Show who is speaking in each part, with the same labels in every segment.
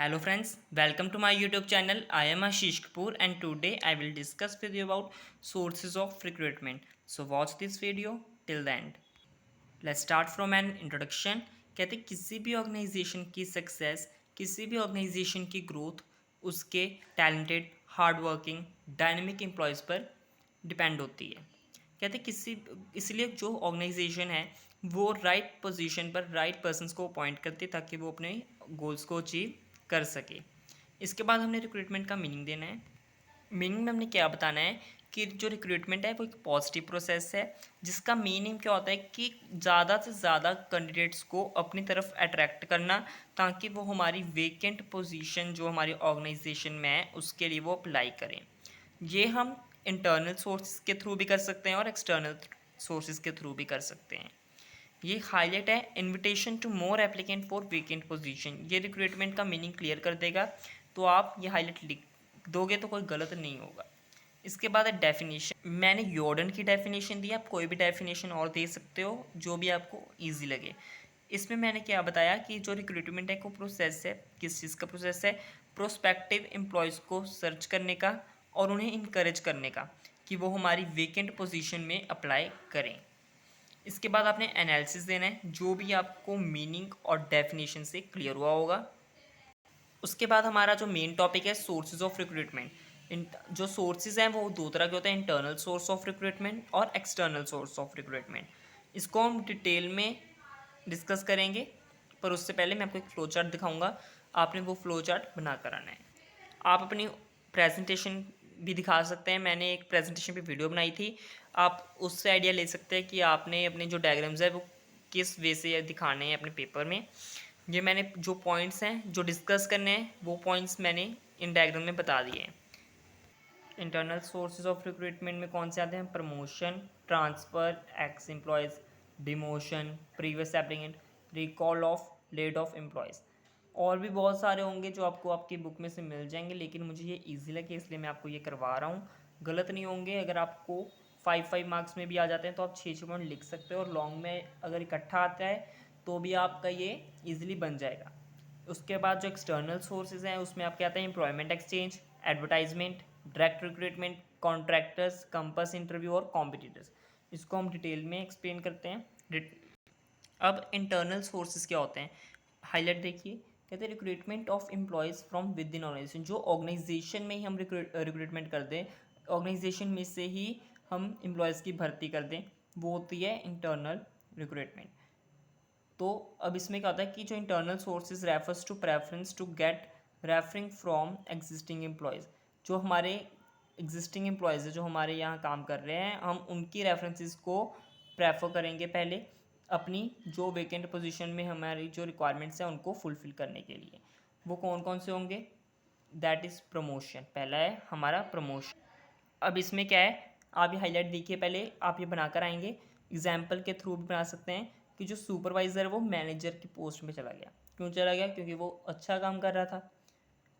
Speaker 1: Hello friends, welcome to my YouTube channel. I am Ashish Kapoor and today I will discuss with you about sources of recruitment. So watch this video till the end. Let's start from an introduction. कहते किसी भी organisation की success, किसी भी organisation की growth उसके talented, hard working, dynamic employees पर depend होती है। कहते किसी इसलिए जो ऑर्गेनाइजेशन है वो राइट पोजीशन पर राइट पर्सन्स को अपॉइंट करते ताकि वो अपने गोल्स को अचीव कर सके। इसके बाद हमने रिक्रूटमेंट का मीनिंग देना है। मीनिंग में हमने क्या बताना है कि जो रिक्रूटमेंट है वो एक पॉजिटिव प्रोसेस है जिसका मीनिंग क्या होता है कि ज़्यादा से ज़्यादा कैंडिडेट्स को अपनी तरफ अट्रैक्ट करना ताकि वो हमारी वेकेंट पोजीशन जो हमारी ऑर्गेनाइजेशन में है उसके लिए वो अप्लाई करें। ये हम इंटरनल सोर्सेज के थ्रू भी कर सकते हैं और एक्सटर्नल सोर्सेज के थ्रू भी कर सकते हैं। ये हाईलाइट है invitation to more applicant for vacant position. ये रिक्रूटमेंट का मीनिंग क्लियर कर देगा, तो आप ये हाईलाइट लिख दोगे तो कोई गलत नहीं होगा। इसके बाद है डेफिनेशन। मैंने योर्डन की डेफिनेशन दी, आप कोई भी डेफिनेशन और दे सकते हो जो भी आपको ईजी लगे। इसमें मैंने क्या बताया कि जो रिक्रूटमेंट है वो प्रोसेस है, किस चीज़ का प्रोसेस है, प्रोस्पेक्टिव एम्प्लॉयज़ को सर्च करने का और उन्हें इनकरेज करने का कि वो हमारी वेकेंट पोजीशन में अप्लाई करें। इसके बाद आपने एनालिसिस देना है जो भी आपको मीनिंग और डेफिनेशन से क्लियर हुआ होगा। उसके बाद हमारा जो मेन टॉपिक है सोर्सेज ऑफ रिक्रूटमेंट। जो सोर्सेज हैं वो दो तरह के होते हैं, इंटरनल सोर्स ऑफ रिक्रूटमेंट और एक्सटर्नल सोर्स ऑफ रिक्रूटमेंट। इसको हम डिटेल में डिस्कस करेंगे, पर उससे पहले मैं आपको एक फ्लो चार्ट दिखाऊंगा। आपने वो फ्लो चार्ट बना कर आना है। आप अपनी प्रेजेंटेशन भी दिखा सकते हैं। मैंने एक प्रेजेंटेशन पे वीडियो बनाई थी, आप उससे आइडिया ले सकते हैं कि आपने अपने जो डायग्राम्स है वो किस वे से दिखाने हैं अपने पेपर में। ये मैंने जो पॉइंट्स हैं जो डिस्कस करने हैं वो पॉइंट्स मैंने इन डायग्राम में बता दिए हैं। इंटरनल सोर्सेज ऑफ रिक्रूटमेंट में कौन से आते हैं? Promotion, transfer, x employees, demotion, previous applicant, recall of laid off employees. और भी बहुत सारे होंगे जो आपको आपकी बुक में से मिल जाएंगे, लेकिन मुझे ये ईजी लगे इसलिए मैं आपको ये करवा रहा हूँ। गलत नहीं होंगे। अगर आपको 5 मार्क्स में भी आ जाते हैं तो आप 6 पॉइंट लिख सकते हो, और लॉन्ग में अगर इकट्ठा आता है तो भी आपका ये ईजिली बन जाएगा। उसके बाद जो एक्सटर्नल सोर्सेज हैं उसमें आपके आते हैं employment exchange, advertisement, direct recruitment, contractors, compass interview और कॉम्पिटिटर्स। इसको हम डिटेल में एक्सप्लेन करते हैं। अब इंटरनल सोर्सेज क्या होते हैं, हाईलाइट देखिए। कहते हैं recruitment of employees from within organisation. जो ऑर्गेनाइजेशन में ही हम रिक्रूटमेंट कर दें, ऑर्गेनाइजेशन में से ही हम एम्प्लॉयज़ की भर्ती कर दें, वो होती है इंटरनल रिक्रूटमेंट। तो अब इसमें क्या होता है कि जो internal sources refers to preference to get referring from existing employees. जो हमारे एग्जिस्टिंग एम्प्लॉयज़ है जो हमारे यहाँ काम कर रहे हैं, हम उनकी रेफरेंसेस को प्रेफर करेंगे पहले अपनी जो वेकेंट पोजीशन में हमारी जो रिक्वायरमेंट्स हैं उनको फुलफ़िल करने के लिए। वो कौन कौन से होंगे? That is promotion. पहला है हमारा प्रमोशन। अब इसमें क्या है, आप ये हाईलाइट देखिए, पहले आप ये बनाकर आएंगे। एग्जाम्पल के थ्रू भी बना सकते हैं कि जो सुपरवाइज़र है वो मैनेजर की पोस्ट में चला गया। क्यों चला गया? क्योंकि वो अच्छा काम कर रहा था।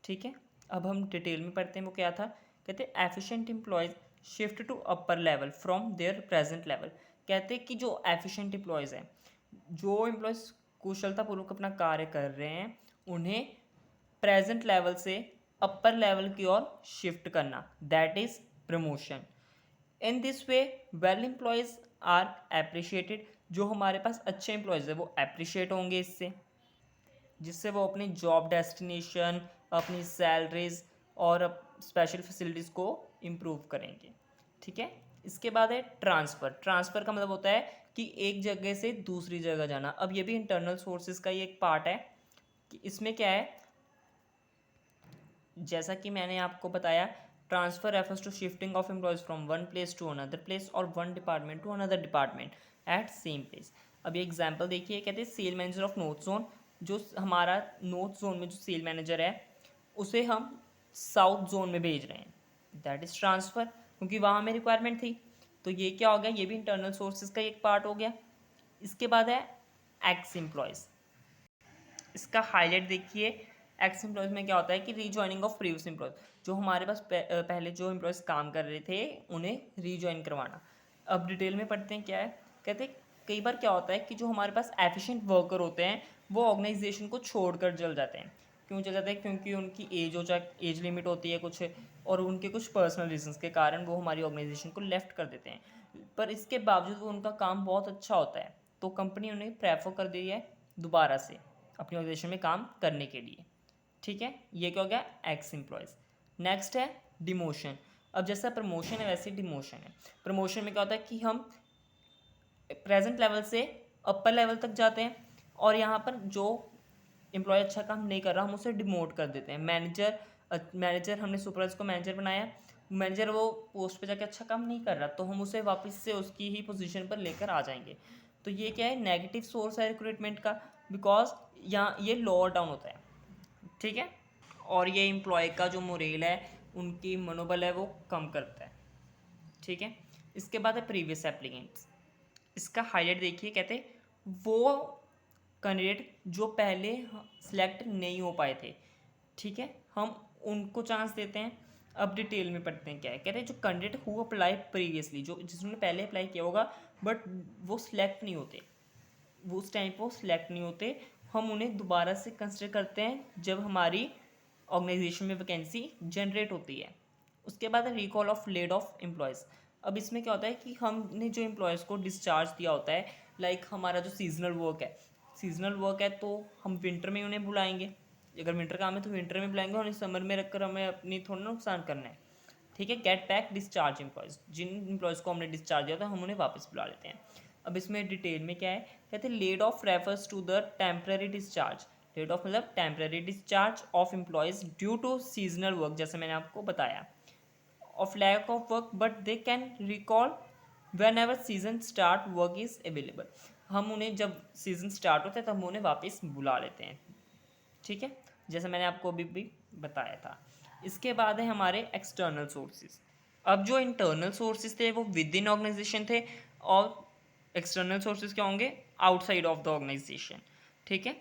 Speaker 1: ठीक है, अब हम डिटेल में पढ़ते हैं वो क्या था। कहते हैं efficient employees shift to upper level from their present level. कहते हैं कि जो एफिशिएंट एम्प्लॉयज़ हैं, जो एम्प्लॉयज़ कुशलतापूर्वक अपना कार्य कर रहे हैं, उन्हें प्रेजेंट लेवल से अपर लेवल की ओर शिफ्ट करना, that is promotion. In this way well employees are appreciated. जो हमारे पास अच्छे एम्प्लॉयज़ है वो अप्रिशिएट होंगे इससे, जिससे वो अपनी जॉब डेस्टिनेशन, अपनी सैलरीज और स्पेशल फैसिलिटीज़ को इम्प्रूव करेंगे। ठीक है, इसके बाद है ट्रांसफ़र। ट्रांसफ़र का मतलब होता है कि एक जगह से दूसरी जगह जाना। अब ये भी इंटरनल सोर्सेज का ही एक पार्ट है कि इसमें क्या है, जैसा कि मैंने आपको बताया, transfer refers to shifting of employees from one place to another place और one department to another department at same place. अब ये एग्जांपल देखिए, कहते हैं sale manager of north zone. जो हमारा नॉर्थ जोन में जो सेल मैनेजर है उसे हम साउथ जोन में भेज रहे हैं, दैट इज़ ट्रांसफ़र, क्योंकि वहाँ में रिक्वायरमेंट थी। तो ये क्या हो गया, ये भी इंटरनल सोर्सेज का एक पार्ट हो गया। इसके बाद है एक्स एम्प्लॉयज़। इसका हाईलाइट देखिए। एक्स एम्प्लॉयज़ में क्या होता है कि रीजॉइनिंग ऑफ प्रीवियस एम्प्लॉयज़। जो हमारे पास पहले जो एम्प्लॉयज़ काम कर रहे थे उन्हें रीजॉइन करवाना। अब डिटेल में पढ़ते हैं क्या है। कहते हैं कई बार क्या होता है कि जो हमारे पास एफिशिएंट वर्कर होते हैं वो ऑर्गेनाइजेशन को छोड़कर चल जाते हैं। क्यों चल जाता है? क्योंकि उनकी एज लिमिट होती है कुछ, और उनके कुछ पर्सनल रीजंस के कारण वो हमारी ऑर्गेनाइजेशन को लेफ्ट कर देते हैं। पर इसके बावजूद वो उनका काम बहुत अच्छा होता है, तो कंपनी उन्हें प्रेफर कर दी है दोबारा से अपनी ऑर्गेनाइजेशन में काम करने के लिए। ठीक है, ये क्या हो गया? X employees. नेक्स्ट है डिमोशन। अब जैसा प्रमोशन है वैसे डिमोशन है। प्रमोशन में क्या होता है कि हम प्रेजेंट लेवल से अपर लेवल तक जाते हैं, और यहाँ पर जो एम्प्लॉय अच्छा काम नहीं कर रहा हम उसे डिमोट कर देते हैं। मैनेजर हमने सुपरवाइजर को मैनेजर बनाया, मैनेजर वो पोस्ट पे जाके अच्छा काम नहीं कर रहा, तो हम उसे वापस से उसकी ही पोजीशन पर लेकर आ जाएंगे। तो ये क्या है? नेगेटिव सोर्स है रिक्रूटमेंट का, बिकॉज यहाँ ये लोअर डाउन होता है। ठीक है, और ये एम्प्लॉय का जो मोरेल है, उनकी मनोबल है, वो कम करता है। ठीक है, इसके बाद है प्रीवियस एप्लीकेंट्स। इसका हाईलाइट देखिए, कहते हैं वो कैंडिडेट जो पहले सिलेक्ट नहीं हो पाए थे, ठीक है, हम उनको चांस देते हैं। अब डिटेल में पढ़ते हैं क्या है। कहते हैं जो कैंडिडेट हु अप्लाई प्रीवियसली, जो जिन्होंने पहले अप्लाई किया होगा बट वो सिलेक्ट नहीं होते, वो उस टाइम पर सिलेक्ट नहीं होते, हम उन्हें दोबारा से कंसिडर करते हैं जब हमारी ऑर्गेनाइजेशन में वैकेंसी जनरेट होती है। उसके बाद है recall of laid off employees. अब इसमें क्या होता है कि हमने जो एम्प्लॉयज़ को डिस्चार्ज दिया होता है, लाइक हमारा जो सीजनल वर्क है तो हम विंटर में उन्हें बुलाएंगे। अगर विंटर काम है तो विंटर में बुलाएंगे, और समर में रखकर हमें अपनी थोड़ा नुकसान करना है। ठीक है, गेट बैक डिस्चार्ज एम्प्लॉयज़, जिन एम्प्लॉयज़ को हमने डिस्चार्ज दिया था हम उन्हें वापस बुला लेते हैं। अब इसमें डिटेल में क्या है, कहते हैं laid off refers to the temporary discharge. Laid off मतलब temporary discharge of employees due to seasonal work, जैसे मैंने आपको बताया, of lack of work, but they can recall whenever season start work is available। हम उन्हें जब season start होता है तब हम उन्हें वापस बुला लेते हैं। ठीक है, जैसे मैंने आपको अभी भी बताया था। इसके बाद है हमारे एक्सटर्नल सोर्सेज। अब जो इंटरनल सोर्सेज थे वो विद इन ऑर्गेनाइजेशन थे, और एक्सटर्नल सोर्सेज क्या होंगे? Outside of the organisation. ठीक है,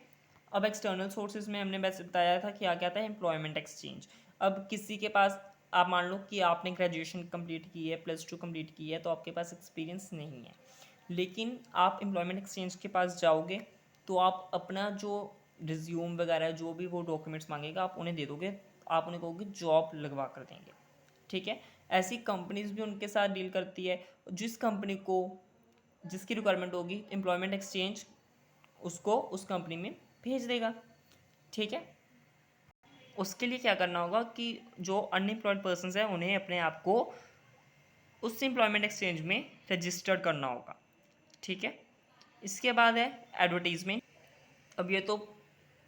Speaker 1: अब एक्सटर्नल सोर्सेज में हमने वैसे बताया था कि क्या क्या था? Employment exchange. अब किसी के पास, आप मान लो कि आपने ग्रेजुएशन कंप्लीट की है, +2 कंप्लीट की है, तो आपके पास एक्सपीरियंस नहीं है, लेकिन आप एम्प्लॉयमेंट एक्सचेंज के पास जाओगे तो आप अपना जो रिज्यूम वगैरह जो भी वो डॉक्यूमेंट्स मांगेगा आप उन्हें दे दोगे, आप उन्हें कहोगे जॉब लगवा कर देंगे। ठीक है, ऐसी कंपनीज भी उनके साथ डील करती है। जिस कंपनी को जिसकी रिक्वायरमेंट होगी एम्प्लॉयमेंट एक्सचेंज उसको उस कंपनी में भेज देगा। ठीक है, उसके लिए क्या करना होगा कि जो अनएम्प्लॉयड पर्सन्स हैं उन्हें अपने आप को उस एम्प्लॉयमेंट एक्सचेंज में रजिस्टर्ड करना होगा। ठीक है, इसके बाद है एडवर्टीजमेंट। अब ये तो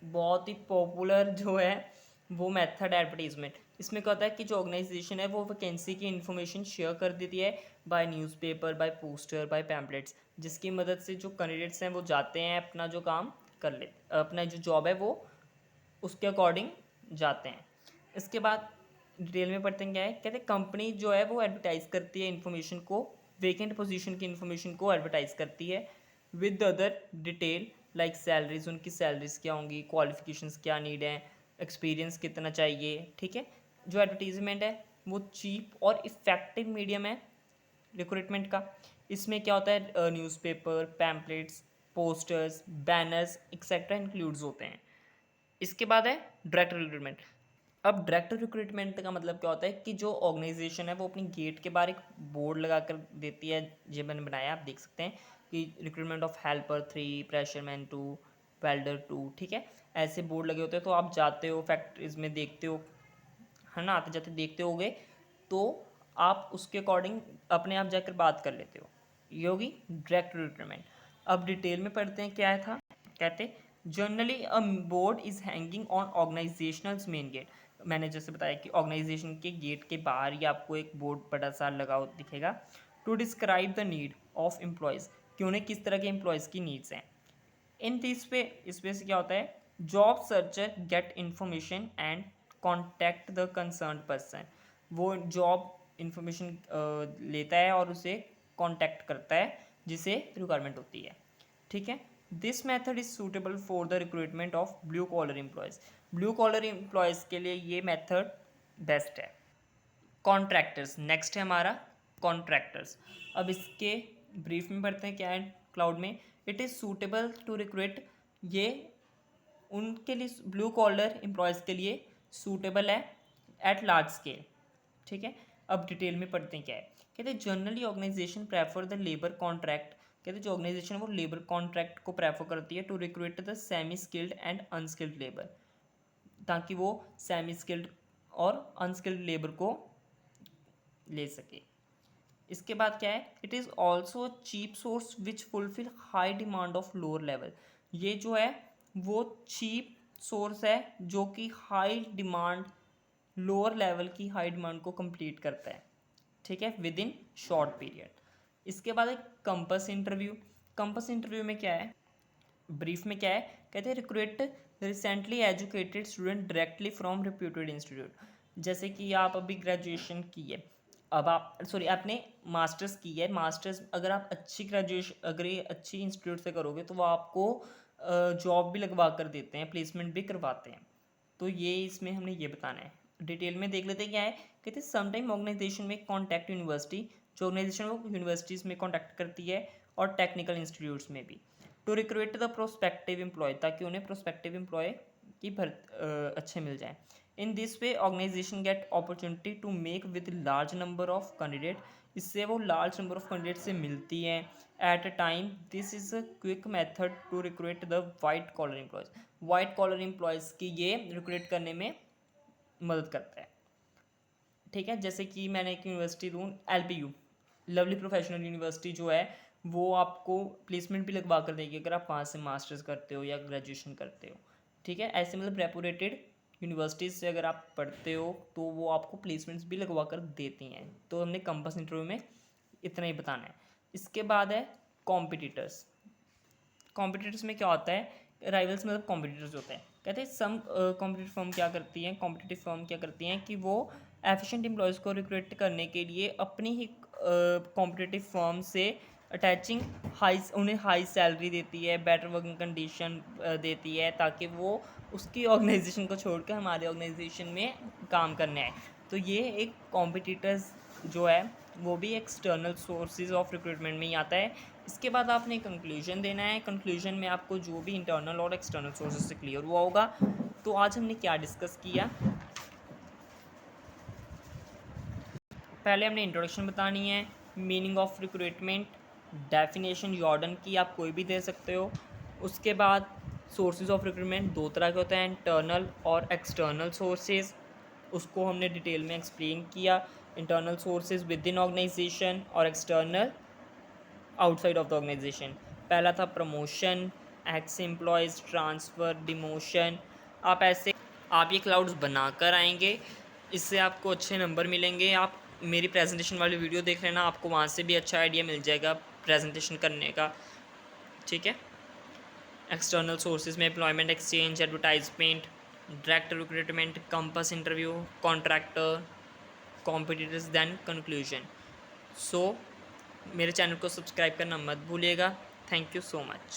Speaker 1: बहुत ही पॉपुलर जो है वो मेथड एडवर्टीजमेंट। इसमें क्या होता है कि जो ऑर्गेनाइजेशन है वो वैकेंसी की इन्फॉर्मेशन शेयर कर देती है by newspaper, by poster, by pamphlets, जिसकी मदद से जो कैंडिडेट्स हैं वो जाते हैं अपना जो काम कर लेते, अपना जो जॉब है वो उसके अकॉर्डिंग जाते हैं। इसके बाद डिटेल में पढ़ते हैं क्या है। कहते हैं कंपनी जो है वो एडवर्टाइज़ करती है इन्फॉर्मेशन को, वेकेंट पोजीशन की इन्फॉर्मेशन को एडवर्टाइज़ करती है with other detail like salaries, उनकी सैलरीज क्या होंगी, क्वालिफिकेशंस क्या नीड है, एक्सपीरियंस कितना चाहिए। ठीक है, जो एडवर्टीजमेंट है वो चीप और इफ़ेक्टिव मीडियम है रिक्रूटमेंट का। इसमें क्या होता है, newspaper, pamphlets, posters, banners etcetera includes होते हैं। इसके बाद है डायरेक्ट रिक्रूटमेंट। अब डायरेक्ट रिक्रूटमेंट का मतलब क्या होता है कि जो ऑर्गेनाइजेशन है वो अपनी गेट के बाहर एक बोर्ड लगा कर देती है, ये मैंने बनाया, आप देख सकते हैं कि रिक्रूटमेंट ऑफ हेल्पर 3, प्रेशरमैन 2, वेल्डर 2। ठीक है, ऐसे बोर्ड लगे होते हैं, तो आप जाते हो फैक्ट्रीज में देखते हो, है ना, आते जाते देखते होगे, तो आप उसके अकॉर्डिंग अपने आप जाकर बात कर लेते हो। ये होगी डायरेक्ट रिक्रूटमेंट। अब डिटेल में पढ़ते हैं क्या था। कहते generally a board is hanging on organisational main gate. मैंने जैसे बताया कि ऑर्गेनाइजेशन के गेट के बाहर ही आपको एक बोर्ड बड़ा सा लगा दिखेगा, to describe the need of employees, कि उन्हें किस तरह के एम्प्लॉयज़ की नीड्स हैं। इन दिस पे इसमें से क्या होता है, job searcher get information and contact the concern person. वो जॉब इन्फॉर्मेशन लेता है और उसे कॉन्टैक्ट करता है जिसे रिक्वायरमेंट होती है। ठीक है, this method is suitable for the recruitment of blue collar employees. Blue collar employees के लिए ये मेथड बेस्ट है। कॉन्ट्रैक्टर्स नेक्स्ट है हमारा, कॉन्ट्रैक्टर्स। अब इसके ब्रीफ में पढ़ते हैं क्या है क्लाउड में। It is suitable to recruit, ये उनके लिए ब्लू कॉलर एम्प्लॉयज़ के लिए सूटेबल है एट लार्ज स्केल। ठीक है, अब डिटेल में पढ़ते हैं क्या है। कहते हैं generally organisation prefer the labour contract, कहते हैं जो ऑर्गेनाइजेशन है वो लेबर कॉन्ट्रैक्ट को प्रेफर करती है to recruit the semi skilled and unskilled labour, ताकि वो सेमी स्किल्ड और अनस्किल्ड लेबर को ले सके। इसके बाद क्या है, it is also cheap source which fulfil high demand of lower level. ये जो है वो चीप सोर्स है जो कि हाई डिमांड, लोअर लेवल की हाई डिमांड को कंप्लीट करता है। ठीक है, विद इन शॉर्ट पीरियड। इसके बाद एक कंपस इंटरव्यू। कंपस इंटरव्यू में क्या है, ब्रीफ में क्या है, कहते हैं recruit recently educated student directly from reputed institute. जैसे कि आप अभी ग्रेजुएशन की है, अब आप सॉरी आपने मास्टर्स की है, मास्टर्स अगर आप अच्छी ग्रेजुएशन अगर ये अच्छी इंस्टीट्यूट से करोगे तो वो आपको जॉब भी लगवा कर देते हैं, प्लेसमेंट भी करवाते हैं। तो ये इसमें हमने ये बताना है। डिटेल में देख लेते हैं क्या है। कहते हैं समटाइम ऑर्गेनाइजेशन में कॉन्टैक्ट यूनिवर्सिटी, जो ऑर्गेनाइजेशन वो यूनिवर्सिटीज़ में कॉन्टैक्ट करती है और टेक्निकल इंस्टीट्यूट्स में भी, to recruit the prospective employee, ताकि उन्हें प्रोस्पेक्टिव एम्प्लॉय की अच्छे मिल जाए। In this way organisation get opportunity to make with large number of candidate, इससे वो लार्ज नंबर ऑफ कैंडिडेट से मिलती हैं at a time. This is a quick method to recruit the white collar employees, white collar employees की ये recruit करने में मदद करता है। ठीक है, जैसे कि मैंने एक यूनिवर्सिटी दूँ, LPU लवली प्रोफेशनल यूनिवर्सिटी जो है वो आपको प्लेसमेंट भी लगवा कर देगी अगर आप वहाँ से मास्टर्स करते हो या ग्रेजुएशन करते हो। ठीक है, ऐसे मतलब रेपुटेड यूनिवर्सिटीज़ से अगर आप पढ़ते हो तो वो आपको प्लेसमेंट्स भी लगवा कर देती हैं। तो हमने कंपस इंटरव्यू में इतना ही बताना है। इसके बाद है कॉम्पिटिटर्स। कॉम्पिटिटर्स में क्या होता है, राइवल्स मतलब कॉम्पिटिटर्स होते हैं। कहते हैं सम कॉम्पिटिटिव फर्म क्या करती हैं, कॉम्पिटिटिव फर्म क्या करती हैं कि वो एफिशिएंट एम्प्लॉयज़ को रिक्रूट करने के लिए अपनी ही कॉम्पिटिटिव फर्म से अटैचिंग उन्हें हाई सैलरी देती है, बेटर वर्किंग कंडीशन देती है, ताकि वो उसकी ऑर्गेनाइजेशन को छोड़कर हमारे ऑर्गेनाइजेशन में काम करने आए। तो ये एक कॉम्पिटिटर्स जो है वो भी एक्सटर्नल सोर्सेज ऑफ रिक्रूटमेंट में ही आता है। इसके बाद आपने कंक्लूजन देना है। कंक्लूजन में आपको जो भी इंटरनल और एक्सटर्नल सोर्सेज से क्लियर हुआ होगा। तो आज हमने क्या डिस्कस किया, पहले हमने इंट्रोडक्शन बतानी है, meaning of recruitment, definition Jordan की आप कोई भी दे सकते हो। उसके बाद सोर्सेज ऑफ रिक्रूटमेंट दो तरह के होते हैं, इंटरनल और एक्सटर्नल सोर्सेज, उसको हमने डिटेल में एक्सप्लेन किया। Internal sources within organisation और external outside of the organisation. पहला था promotion, ex employees, transfer, demotion. आप ये क्लाउड्स बनाकर आएंगे, इससे आपको अच्छे नंबर मिलेंगे। आप मेरी प्रेजेंटेशन वाली वीडियो देख लेना, आपको वहाँ से भी अच्छा आइडिया मिल जाएगा प्रेजेंटेशन करने का। ठीक है, एक्सटर्नल सोर्सेज में employment exchange, advertisement, direct recruitment, campus interview, contractor, competitors, then conclusion. So मेरे चैनल को सब्सक्राइब करना मत भूलिएगा। Thank you so much.